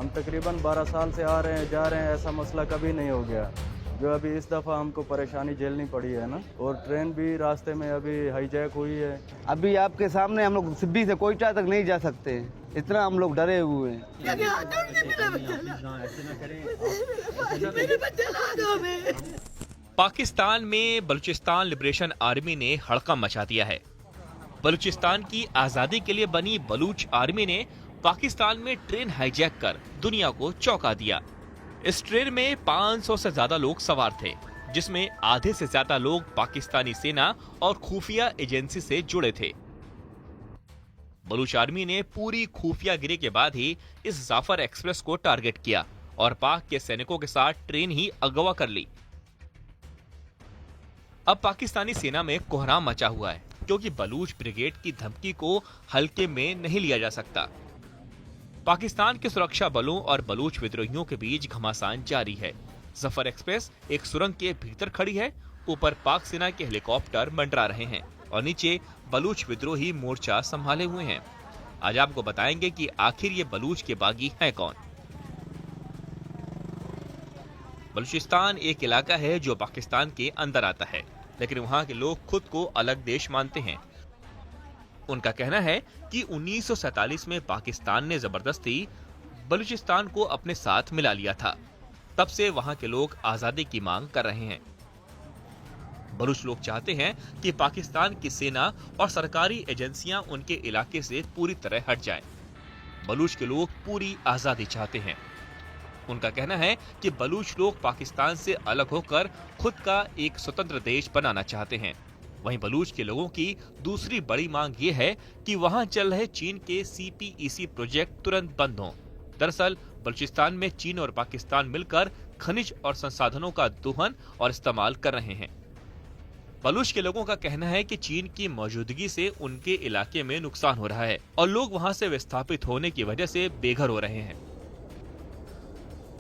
हम तकरीबन 12 साल से आ रहे हैं जा रहे हैं, ऐसा मसला कभी नहीं हो गया। जो अभी इस दफ़ा हमको परेशानी झेलनी पड़ी है ना, और ट्रेन भी रास्ते में अभी हाईजैक हुई है। अभी आपके सामने हम लोग सिब्बी से कोयटा तक नहीं जा सकते, इतना हम लोग डरे हुए हैं। पाकिस्तान में बलूचिस्तान लिबरेशन आर्मी ने हड़कंप मचा दिया है। बलूचिस्तान की आजादी के लिए बनी बलूच आर्मी ने पाकिस्तान में ट्रेन हाईजैक कर दुनिया को चौंका दिया। इस ट्रेन में 500 से ज्यादा लोग सवार थे, जिसमें आधे से ज्यादा लोग पाकिस्तानी सेना और खुफिया एजेंसी से जुड़े थे। बलूच आर्मी ने पूरी खुफियागिरी के बाद ही इस जाफर एक्सप्रेस को टारगेट किया और पाक के सैनिकों के साथ ट्रेन ही अगवा कर ली। अब पाकिस्तानी सेना में कोहराम मचा हुआ है, क्योंकि बलूच ब्रिगेड की धमकी को हल्के में नहीं लिया जा सकता। पाकिस्तान के सुरक्षा बलों और बलूच विद्रोहियों के बीच घमासान जारी है। जफर एक्सप्रेस एक सुरंग के भीतर खड़ी है, ऊपर पाक सेना के हेलीकॉप्टर मंडरा रहे हैं और नीचे बलूच विद्रोही मोर्चा संभाले हुए हैं। आज आपको बताएंगे कि आखिर ये बलूच के बागी हैं कौन। बलूचिस्तान एक इलाका है जो पाकिस्तान के अंदर आता है, लेकिन वहां के लोग खुद को अलग देश मानते हैं। उनका कहना है कि 1947 में पाकिस्तान ने जबरदस्ती बलूचिस्तान को अपने साथ मिला लिया था। तब से वहां के लोग आजादी की मांग कर रहे हैं। बलूच लोग चाहते हैं कि पाकिस्तान की सेना और सरकारी एजेंसियां उनके इलाके से पूरी तरह हट जाएं। बलूच के लोग पूरी आजादी चाहते हैं। उनका कहना है कि बलूच लोग पाकिस्तान से अलग होकर खुद का एक स्वतंत्र देश बनाना चाहते हैं। वहीं बलूच के लोगों की दूसरी बड़ी मांग ये है कि वहां चल रहे चीन के CPEC प्रोजेक्ट तुरंत बंद हों। दरअसल बलूचिस्तान में चीन और पाकिस्तान मिलकर खनिज और संसाधनों का दोहन और इस्तेमाल कर रहे हैं। बलूच के लोगों का कहना है कि चीन की मौजूदगी से उनके इलाके में नुकसान हो रहा है और लोग वहां से विस्थापित होने की वजह से बेघर हो रहे हैं।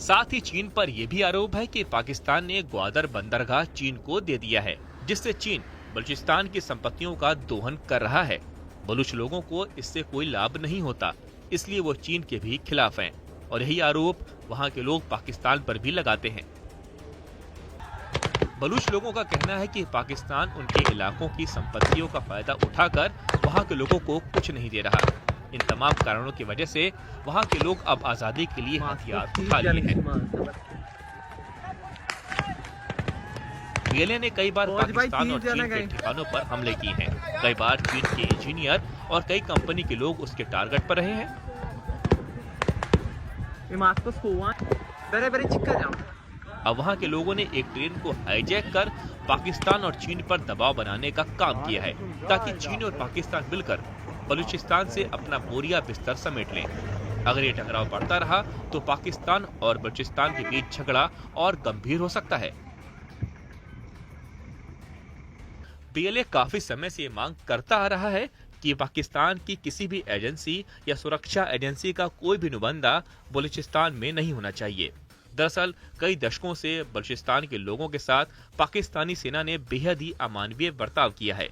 साथ ही चीन पर यह भी आरोप है कि पाकिस्तान ने ग्वादर बंदरगाह चीन को दे दिया है, जिससे चीन बलूचिस्तान की संपत्तियों का दोहन कर रहा है। बलूच लोगों को इससे कोई लाभ नहीं होता, इसलिए वो चीन के भी खिलाफ हैं और यही आरोप वहां के लोग पाकिस्तान पर भी लगाते हैं। बलूच लोगों का कहना है कि पाकिस्तान उनके इलाकों की संपत्तियों का फायदा उठाकर वहां के लोगों को कुछ नहीं दे रहा। इन तमाम कारणों की वजह से वहां के लोग अब आजादी के लिए हथियार उठा लिए हैं। BLA ने कई बार पाकिस्तान और चीन के ठिकानों पर हमले किए हैं। कई बार चीन के इंजीनियर और कई कंपनी के लोग उसके टारगेट पर रहे हैं। अब वहां के लोगों ने एक ट्रेन को हाईजैक कर पाकिस्तान और चीन पर दबाव बनाने का काम किया है, ताकि चीन और पाकिस्तान मिलकर बलूचिस्तान से अपना बोरिया बिस्तर समेट लें। अगर ये टकराव बढ़ता रहा तो पाकिस्तान और बलूचिस्तान के बीच झगड़ा और गंभीर हो सकता है। BLA काफी समय से ये मांग करता आ रहा है कि पाकिस्तान की किसी भी एजेंसी या सुरक्षा एजेंसी का कोई भी नुमाइंदा बलूचिस्तान में नहीं होना चाहिए। दरअसल कई दशकों से बलूचिस्तान के लोगों के साथ पाकिस्तानी सेना ने बेहद ही अमानवीय बर्ताव किया है।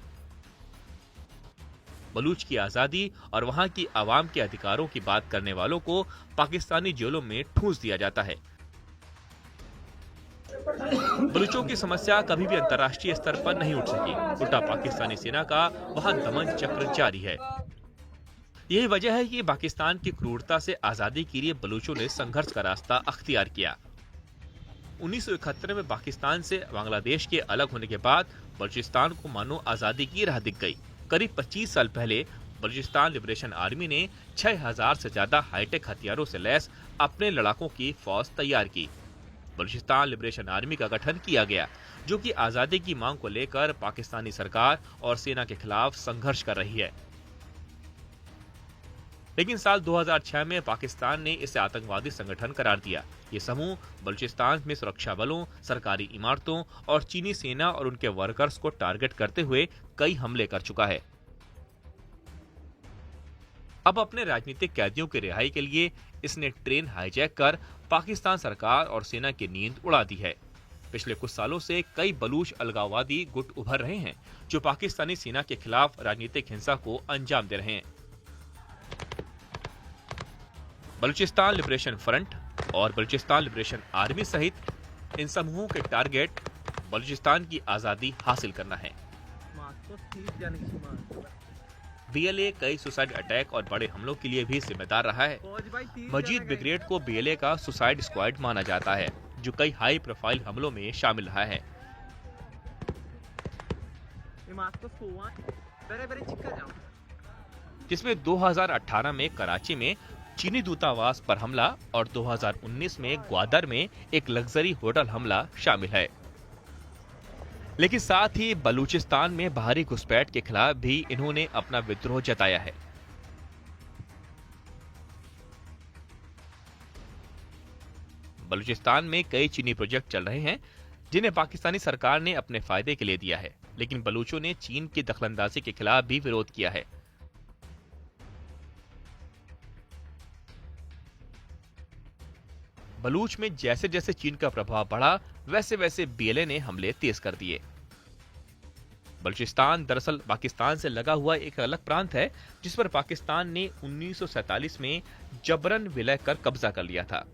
बलूच की आजादी और वहां की आवाम के अधिकारों की बात करने वालों को पाकिस्तानी जेलों में ठूंस दिया जाता है। बलूचों की समस्या कभी भी अंतर्राष्ट्रीय स्तर पर नहीं उठ सकी। उल्टा पाकिस्तानी सेना का वहां दमन चक्र जारी है। यही वजह है कि पाकिस्तान की क्रूरता से आजादी के लिए बलूचों ने संघर्ष का रास्ता अख्तियार किया। 1971 में पाकिस्तान से बांग्लादेश के अलग होने के बाद बलूचिस्तान को मानो आजादी की राह दिख गई। करीब 25 साल पहले बलूचिस्तान लिबरेशन आर्मी ने 6000 से ज्यादा हाईटेक हथियारों से लैस अपने लड़ाकों की फौज तैयार की। बलूचिस्तान लिबरेशन आर्मी का गठन किया गया, जो कि आजादी की मांग को लेकर पाकिस्तानी सरकार और सेना के खिलाफ संघर्ष कर रही है। लेकिन साल 2006 में पाकिस्तान ने इसे आतंकवादी संगठन करार दिया। ये समूह बलूचिस्तान में सुरक्षा बलों, सरकारी इमारतों और चीनी सेना और उनके वर्कर्स को टारगेट करते हुए कई हमले कर चुका है। अब अपने राजनीतिक कैदियों की रिहाई के लिए इसने ट्रेन हाईजैक कर पाकिस्तान सरकार और सेना की नींद उड़ा दी है। पिछले कुछ सालों से कई बलूच अलगाववादी गुट उभर रहे हैं, जो पाकिस्तानी सेना के खिलाफ राजनीतिक हिंसा को अंजाम दे रहे हैं। बलूचिस्तान लिबरेशन फ्रंट और बलूचिस्तान लिबरेशन आर्मी सहित इन समूहों के टारगेट बलूचिस्तान की आजादी हासिल करना है। बीएलए कई सुसाइड अटैक और बड़े हमलों के लिए भी जिम्मेदार रहा है। मजीद ब्रिगेड को बीएलए का सुसाइड स्क्वाड माना जाता है, जो कई हाई प्रोफाइल हमलों में शामिल रहा है। जिसमें 2018 में कराची में चीनी दूतावास पर हमला और 2019 में ग्वादर में एक लग्जरी होटल हमला शामिल है। लेकिन साथ ही बलूचिस्तान में बाहरी घुसपैठ के खिलाफ भी इन्होंने अपना विद्रोह जताया है। बलूचिस्तान में कई चीनी प्रोजेक्ट चल रहे हैं, जिन्हें पाकिस्तानी सरकार ने अपने फायदे के लिए दिया है, लेकिन बलूचों ने चीन की दखलंदाजी के खिलाफ भी विरोध किया है। बलूच में जैसे जैसे चीन का प्रभाव बढ़ा, वैसे वैसे बीएलए ने हमले तेज कर दिए। बलूचिस्तान दरअसल पाकिस्तान से लगा हुआ एक अलग प्रांत है, जिस पर पाकिस्तान ने 1947 में जबरन विलय कर कब्जा कर लिया था।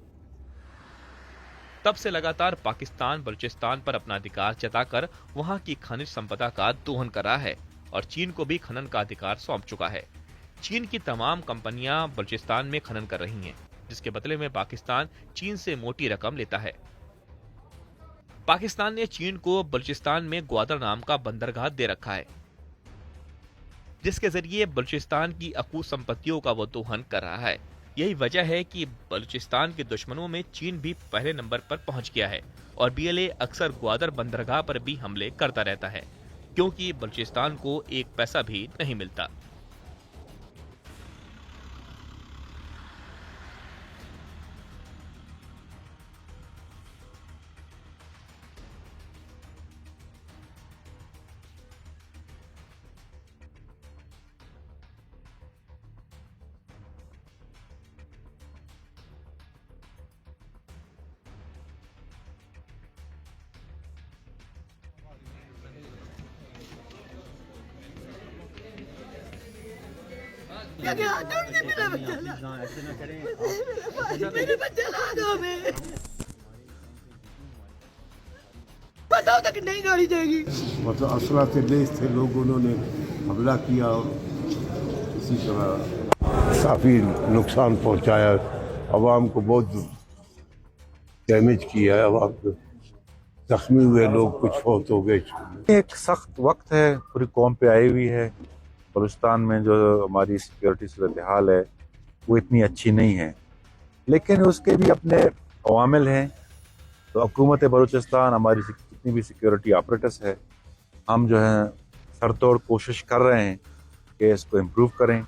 तब से लगातार पाकिस्तान बलूचिस्तान पर अपना अधिकार जताकर वहां की खनिज संपदा का दोहन कर रहा है और चीन को भी खनन का अधिकार सौंप चुका है। चीन की तमाम कंपनियां बलूचिस्तान में खनन कर रही हैं, जिसके बदले में पाकिस्तान चीन से मोटी रकम लेता है। पाकिस्तान ने चीन को बलूचिस्तान में ग्वादर नाम का बंदरगाह दे रखा है, जिसके जरिए बलूचिस्तान की अकूत संपत्तियों का वो दोहन कर रहा है। यही वजह है कि बलूचिस्तान के दुश्मनों में चीन भी पहले नंबर पर पहुंच गया है और बीएलए अक्सर ग्वादर बंदरगाह पर भी हमले करता रहता है, क्योंकि बलूचिस्तान को एक पैसा भी नहीं मिलता। मेरे बच्चे ला दो, बताओ तक नहीं गाड़ी जाएगी। मतलब असला से लेस थे लोग, उन्होंने हमला किया और इसी तरह काफ़ी नुकसान पहुंचाया, आवाम को बहुत डैमेज किया है, आवाम को जख्मी हुए लोग कुछ फौत हो गए। एक सख्त वक्त है, पूरी कौम पे आई हुई है। बलूचिस्तान में जो हमारी सिक्योरिटी सूरत हाल है वो इतनी अच्छी नहीं है, लेकिन उसके भी अपने अवामिल हैं। तो हुकूमत बलूचिस्तान, हमारी जितनी भी सिक्योरिटी ऑपरेटर्स है, हम जो है सरतोड़ कोशिश कर रहे हैं कि इसको इम्प्रूव करें।